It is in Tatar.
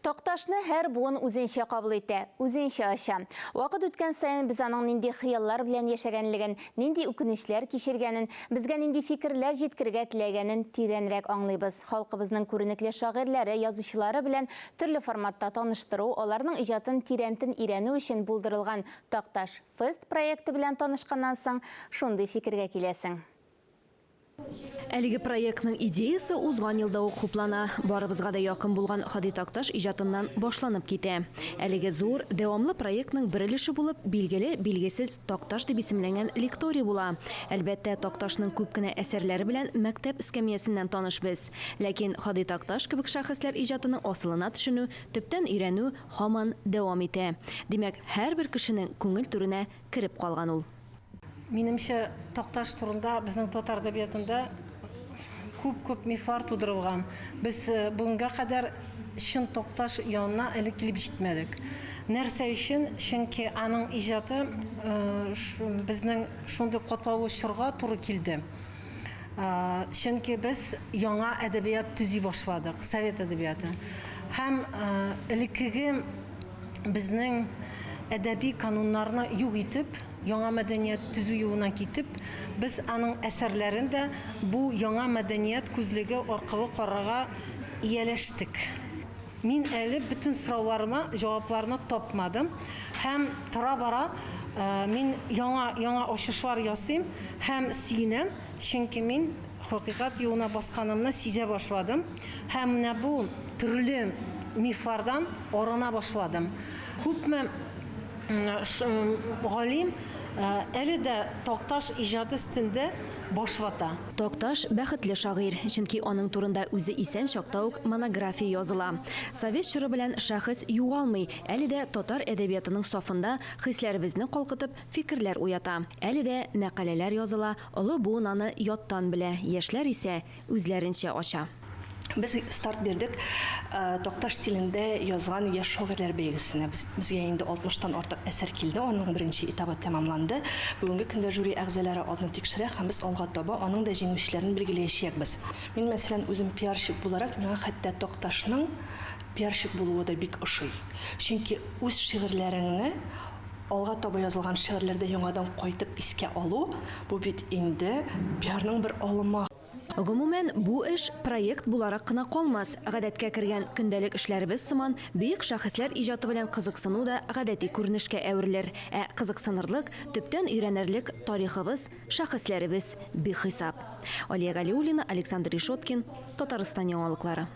Тоқташны һәр буын үзенчә кабул итә, үзенчә аша. Вакыт үткән сайын без аның нинди хыяллар белән яшәгәнлеген, нинди үкенечләр кичергәнен, безгә нинди фикерләр җиткергә теләгәнен тирәнрәк аңлыйбыз. Халкыбызның күренекле шагыйрьләре, язучылары белән төрле форматта таныштыру, аларның иҗатын тирәнтен өйрәнү өчен булдырылган Токташ Фест проекты белән танышканнан соң шундый фикергә киләсең. Әлеге проектның идеясы узган елда ук хуплана. Барыбызга да якын булган Хади Токташ иҗатыннан башланып китә. Әлеге зур, дәвамлы проектның бер өлеше булып билгеле, билгесез Токташ дип исемләнгән лекторий була. Әлбәттә, Токташның күп кенә әсәрләре белән мәктәп эскәмиясеннән таныш без. Ләкин Хади Токташ кебек шәхесләр иҗатының асылына төшенү, төптән өйрәнү һаман дәвам итә. Димәк, һәрбер кешенең күңел түренә кирип калган ул. Минемчә, Токташ турында безнең татар әдәбиятында күп мифлар тудырылган. Без бүгенгә кадәр чын Токташ янына әле килеп җитмәдек. Нәрсә өчен? Чөнки аның иҗаты безнең шундый катлаулы чорга туры килде. Чөнки без яңа әдәбият төзи башладык, совет әдәбияты. Һәм элеккеге безнең әдәби кануннарны юк итеп, яңа мәдәният төзү юлына китеп, без аның әсәрләрен дә бу яңа мәдәният күзлеге аркылы карарга ияләштек. Мин әле бөтен сорауларыма җавапларны тапмадым. Һәм тора-бара мин яңа ачышлар ясыйм һәм сөенәм, чөнки мин хакыйкать юлына басканымны сизә башладым. Һәм менә бу төрле мифлардан арына башладым. Күпме галим әле дә Токташ иҗаты өстендә баш вата. Токташ бәхетле шагыйрь, чөнки аның турында үзе исән чакта ук монография языла. Совет чоры белән шәхес югалмый, әле дә татар әдәбиятының сафында хисләребезне калкытып, фикерләр уята. Әле дә мәкаләләр языла, олы буын аны яттан белә, яшьләр исә үзләренчә ача. Biz старт бердек Токташ стилендә язган яшь шагыйрьләр бәйгесенә. Безгә инде 60-тан артык әсәр килде, аның беренче этабы тәмамланды. Бүгенге көндә жюри әгъзалары аны тикшерә һәм без алга таба аның да җиңүчеләрен билгеләячәкбез. Мин мәсәлән үзем пиарщик буларак, миңа хәтта Токташның пиарщик булуы да бик ошый. Чөнки үз шигырьләреңне алга таба язылган шигырьләрдә яңадан кайтып искә алу, бу бит инде пиарның бер алымы. Гомумән, бу эш проект буларак кына калмас. Гадәткә кергән көндәлек эшләребез сыман бөек шәхесләр иҗаты белән кызыксыну да гадәти күренешкә әверелер. Кызыксынырлык, төптән өйрәнерлек тарихыбыз, шәхесләребез бихисап. Алия Галиуллина, Александр Решоткин, Татарстан яңалыклары.